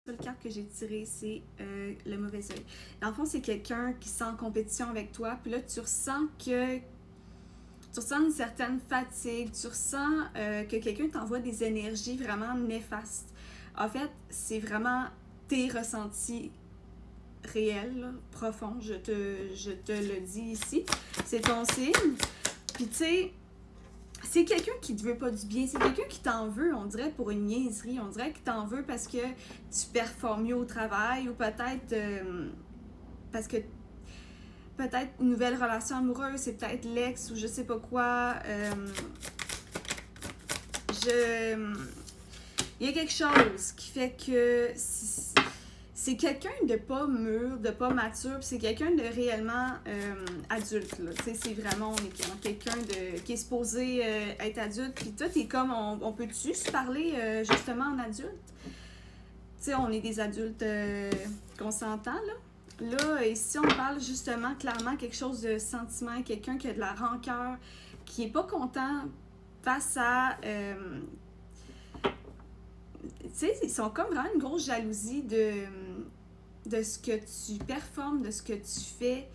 La seule carte que j'ai tirée, c'est le mauvais œil. Dans le fond, c'est quelqu'un qui sent en compétition avec toi, puis là, tu ressens une certaine fatigue, tu ressens que quelqu'un t'envoie des énergies vraiment néfastes. En fait, c'est vraiment tes ressentis réels, là, profonds, je te le dis ici. C'est ton signe. Puis tu sais, c'est quelqu'un qui te veut pas du bien, c'est quelqu'un qui t'en veut, on dirait pour une niaiserie, on dirait qu'il t'en veut parce que tu performes mieux au travail ou peut-être parce que peut-être une nouvelle relation amoureuse, c'est peut-être l'ex ou je sais pas quoi. Il y a quelque chose qui fait que c'est quelqu'un de pas mûr, de pas mature, puis c'est quelqu'un de réellement adulte, là. Tu sais, c'est vraiment, on est quelqu'un qui est supposé être adulte, puis toi, t'es comme, on peut-tu se parler justement en adulte? Tu sais, on est des adultes consentants, là. Là, ici, on parle justement clairement quelque chose de sentiment, quelqu'un qui a de la rancœur, qui est pas content face à... tu sais, ils sont comme vraiment une grosse jalousie de ce que tu performes, de ce que tu fais.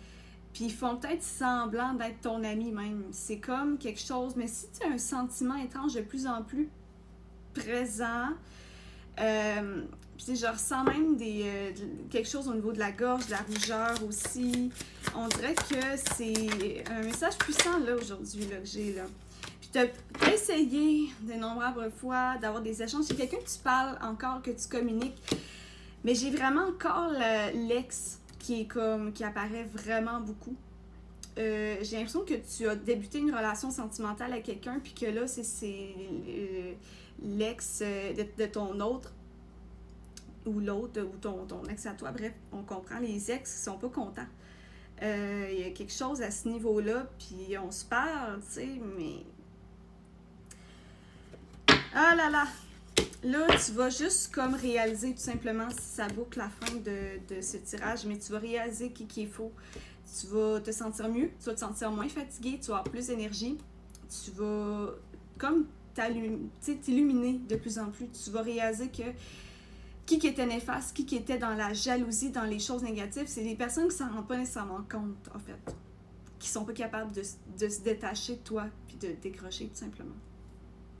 Puis ils font peut-être semblant d'être ton ami même. C'est comme quelque chose, mais si tu as un sentiment étrange de plus en plus présent, puis je ressens même quelque chose au niveau de la gorge, de la rougeur aussi. On dirait que c'est un message puissant là aujourd'hui là, que j'ai là. Puis tu as essayé d'innombrables fois d'avoir des échanges. C'est quelqu'un que tu parles encore, que tu communiques. Mais j'ai vraiment encore l'ex qui apparaît vraiment beaucoup. J'ai l'impression que tu as débuté une relation sentimentale avec quelqu'un, puis que là, c'est l'ex de ton autre, ou l'autre, ou ton ex à toi. Bref, on comprend, les ex qui sont pas contents. Il y a quelque chose à ce niveau-là, puis on se parle, tu sais, mais... Ah là là! Là, tu vas juste comme réaliser tout simplement si ça boucle la fin de ce tirage, mais tu vas réaliser qui est faux. Tu vas te sentir mieux, tu vas te sentir moins fatigué, tu vas avoir plus d'énergie, tu vas comme t'illuminer de plus en plus. Tu vas réaliser que qui était néfaste, qui était dans la jalousie, dans les choses négatives, c'est des personnes qui s'en rendent pas nécessairement compte, en fait. Qui sont pas capables de se détacher de toi puis de décrocher tout simplement.